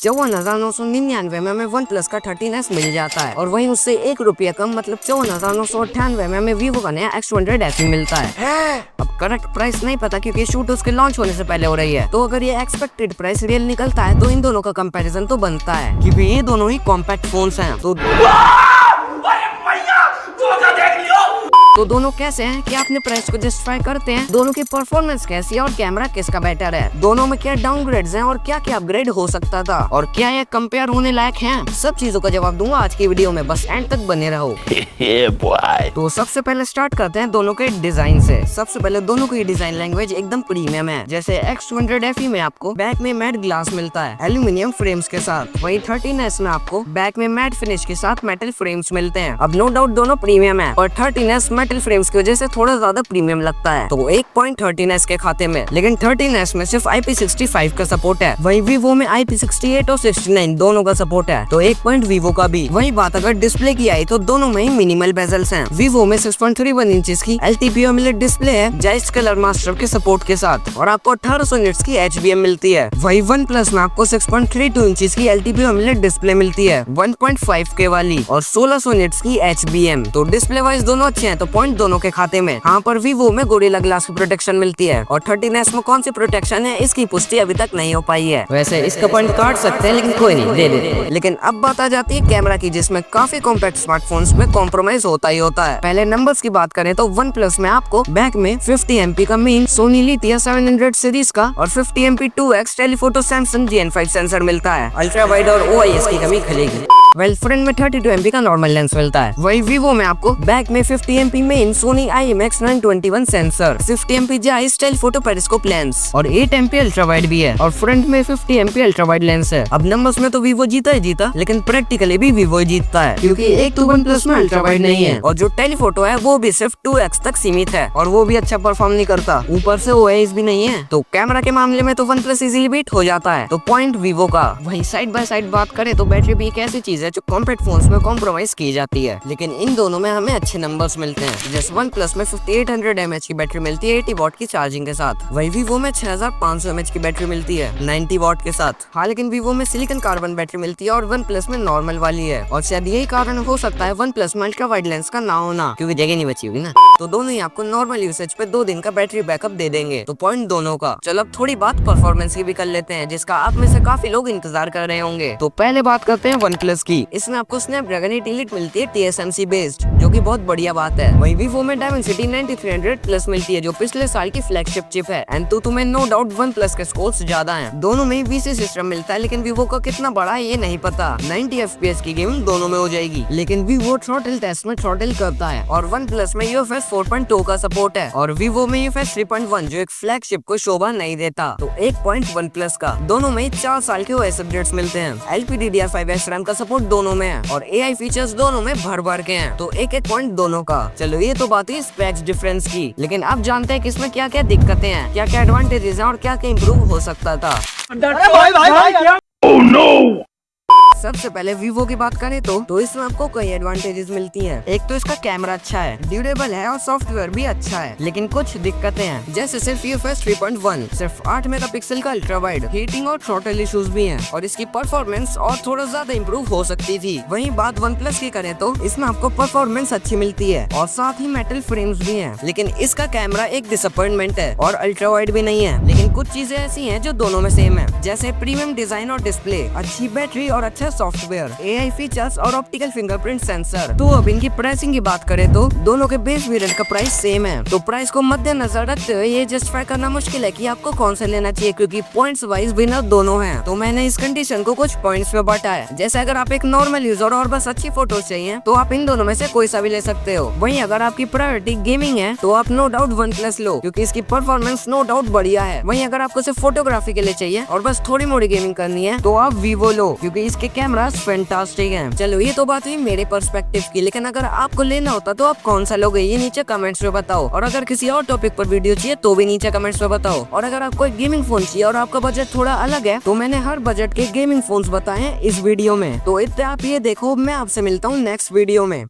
54,999 में हमें one plus का 13S मिल जाता है और वहीं उससे ₹1 कम मतलब 54,998 में हमें वीवो का नया X200 FE मिलता है। अब करेक्ट प्राइस नहीं पता क्योंकि शूट उसके लॉन्च होने से पहले हो रही है, तो अगर ये एक्सपेक्टेड प्राइस रियल निकलता है तो इन दोनों का कंपैरिजन तो बनता है क्योंकि ये दोनों ही कॉम्पैक्ट फोन्स हैं। तो दोनों कैसे हैं कि अपने प्राइस को जस्टिफाई करते हैं, दोनों की परफॉर्मेंस कैसी है और कैमरा किसका बेटर है, दोनों में क्या डाउनग्रेड्स हैं और क्या क्या अपग्रेड हो सकता था और क्या ये कंपेयर होने लायक हैं, सब चीजों का जवाब दूंगा आज की वीडियो में, बस एंड तक बने रहो। तो सबसे पहले स्टार्ट करते हैं दोनों के डिजाइन से। सबसे पहले दोनों की डिजाइन लैंग्वेज एकदम प्रीमियम है। जैसे X200 FE में आपको बैक में मैट ग्लास मिलता है एल्यूमिनियम फ्रेम्स के साथ, वही 13S में आपको बैक में मैट फिनिश के साथ मेटल फ्रेम्स मिलते हैं। अब नो डाउट दोनों प्रीमियम है और 13S मेटल फ्रेम्स की वजह से थोड़ा ज्यादा प्रीमियम लगता है, तो 1 पॉइंट 13S के खाते में। लेकिन 13S में सिर्फ IP65 का सपोर्ट है, वही वीवो में IP68 और 69 दोनों का सपोर्ट है, तो 1 पॉइंट वीवो का भी। वही बात अगर डिस्प्ले की आई तो दोनों में ही मिनिमल बेजल्स हैं। वीवो में 6.31 इंचेस की LTPO AMOLED डिस्प्ले है जाइस कलर मास्टर के सपोर्ट के साथ और आपको 1800 निट्स की HBM मिलती है। वही वन प्लस में आपको 6.32 इंचेस की LTPO AMOLED डिस्प्ले मिलती है 1.5K वाली और 1600 निट्स की HBM। तो डिस्प्ले वाइज दोनों अच्छे हैं, तो पॉइंट दोनों के खाते में। हाँ, पर वीवो में गोरिल्ला ग्लास की प्रोटेक्शन मिलती है और 13S में कौन सी प्रोटेक्शन है इसकी पुष्टि अभी तक नहीं हो पाई है। वैसे इसका पॉइंट काट सकते हैं लेकिन कोई नहीं, दे दे। लेकिन अब बात आ जाती है कैमरा की, जिसमें काफी कॉम्पैक्ट स्मार्टफोन्स में कॉम्प्रोमाइज होता ही होता है। पहले नंबर्स की बात करें तो वन प्लस में आपको बैक में 50 MP का मेन सोनी लिथिया 700 सीरीज का और 50 MP 2x telephoto Samsung GN5 sensor मिलता है। अल्ट्रा वाइड और OIS की कमी खलेगी। वेल फ्रंट में 32 MP का नॉर्मल लेंस मिलता है। वही वीवो में आपको बैक में 50 MP main Sony IMX921 sensor, 50 MP Zeiss telephoto periscope lens और 8 MP अल्ट्रा वाइड भी है और फ्रंट में 50 MP अल्ट्रा वाइड लेंस है। अब नंबर्स में तो वीवो जीता ही जीता, लेकिन प्रैक्टिकली भी वीवो ही जीतता है क्योंकि एक तो वन प्लस में अल्ट्रा वाइड नहीं है और जो टेलीफोटो है वो भी सिर्फ 2x तक सीमित है और वो भी अच्छा परफॉर्म नहीं करता, ऊपर से OIS भी नहीं है। तो कैमरा के मामले में तो वन प्लस इजीली बीट हो जाता है, तो पॉइंट वीवो का। वहीं साइड बाय साइड बात करें तो बैटरी भी एक ऐसी चीज है जो कॉम्पैक्ट फोन्स में कॉम्प्रोमाइज की जाती है, लेकिन इन दोनों में हमें अच्छे नंबर्स मिलते हैं। जैसे वन प्लस में 5800 mAh की बैटरी मिलती है 80 वॉट की चार्जिंग के साथ, वही वीवो में 6500 mAh की बैटरी मिलती है 90 वॉट के साथ। हाँ, लेकिन वीवो में सिलिकॉन कार्बन बैटरी मिलती है और वन प्लस में नॉर्मल वाली है और शायद यही कारण हो सकता है वन प्लस में अल्ट्रा वाइड लेंस का ना होना, क्योंकि जगह नहीं बची होगी ना। तो दोनों ही आपको नॉर्मल यूसेज पे 2 दिन का बैटरी बैकअप दे देंगे, तो पॉइंट दोनों का। चलो अब थोड़ी बात परफॉर्मेंस की भी कर लेते हैं, जिसका आप में से काफी लोग इंतजार कर रहे होंगे। तो पहले बात करते हैं वन प्लस की। इसमें आपको स्नैपड्रैगन 8 एलीट मिलती है TSMC बेस्ड, जो कि बहुत बढ़िया बात है। वही वीवो में Dimensity 9300 प्लस मिलती है जो पिछले साल की फ्लैगशिप चिप है एंड तो तुम्हें नो डाउट वन प्लस के स्कोर्स ज्यादा हैं। दोनों में VC सिस्टम मिलता है, लेकिन वीवो का कितना बड़ा है ये नहीं पता। 90 FPS की गेमिंग दोनों में हो जाएगी, लेकिन वीवो थ्रॉटल टेस्ट में थ्रॉटल करता है और वन प्लस में UFS 4.2 का सपोर्ट है और वीवो में UFS 3.1 जो एक फ्लैगशिप को शोभा नहीं देता। तो 1 पॉइंट वन प्लस का। दोनों में 4 साल के OS अपडेट्स मिलते हैं। LPDDR5 SRAM का सपोर्ट दोनों में है और AI फीचर्स दोनों में भर भर के हैं, तो 1 पॉइंट दोनों का। चलो ये तो बात हुई स्पेक्स डिफरेंस की, लेकिन अब जानते हैं कि इसमें क्या क्या दिक्कतें हैं, क्या क्या एडवांटेजेस हैं और क्या क्या इम्प्रूव हो सकता था। सबसे पहले वीवो की बात करें तो इसमें आपको कई एडवांटेजेस मिलती हैं। एक तो इसका कैमरा अच्छा है, ड्यूरेबल है और सॉफ्टवेयर भी अच्छा है, लेकिन कुछ दिक्कतें हैं, जैसे सिर्फ UFS 3.1, सिर्फ 8 मेगापिक्सल का अल्ट्रा वाइड, हीटिंग और थ्रॉटल इश्यूज भी हैं और इसकी परफॉर्मेंस और थोड़ा ज्यादा इम्प्रूव हो सकती थी। वहीं बात वन प्लस की करें तो इसमें आपको परफॉर्मेंस अच्छी मिलती है और साथ ही मेटल फ्रेम्स भी है, लेकिन इसका कैमरा एक डिसअपॉइंटमेंट है और अल्ट्रा वाइड भी नहीं है। लेकिन कुछ चीजें ऐसी हैं जो दोनों में सेम है, जैसे प्रीमियम डिजाइन और डिस्प्ले, अच्छी बैटरी और अच्छा सॉफ्टवेयर, AI फीचर्स और ऑप्टिकल फिंगरप्रिंट सेंसर। तो अब इनकी प्राइसिंग की बात करें तो दोनों के बेस वेरिएंट का प्राइस सेम है, तो प्राइस को मद्देनजर रखते हुए ये जस्टिफाई करना मुश्किल है कि आपको कौन सा लेना चाहिए, क्योंकि पॉइंट्स वाइज विनर दोनों हैं। तो मैंने इस कंडीशन को कुछ पॉइंट्स में बांटा है, जैसे अगर आप एक नॉर्मल यूजर और बस अच्छी फोटोज चाहिए तो आप इन दोनों में से कोई सा भी ले सकते हो। वहीं अगर आपकी प्रायोरिटी गेमिंग है तो आप no doubt one plus low, क्योंकि इसकी परफॉर्मेंस नो डाउट बढ़िया है। वहीं अगर आपको सिर्फ फोटोग्राफी के लिए चाहिए और बस थोड़ी मोड़ी गेमिंग करनी है तो आप वीवो लो, क्योंकि इसके कैमरास फैंटास्टिक हैं। चलो ये तो बात हुई मेरे पर्सपेक्टिव की, लेकिन अगर आपको लेना होता तो आप कौन सा लोगे ये नीचे कमेंट्स में बताओ, और अगर किसी और टॉपिक पर वीडियो चाहिए तो भी नीचे कमेंट्स में बताओ। और अगर आपको एक गेमिंग फोन चाहिए और आपका बजट थोड़ा अलग है तो मैंने हर बजट के गेमिंग फोन्स बताए हैं इस वीडियो में, तो इतना आप ये देखो। मैं आपसे मिलता हूँ नेक्स्ट वीडियो में।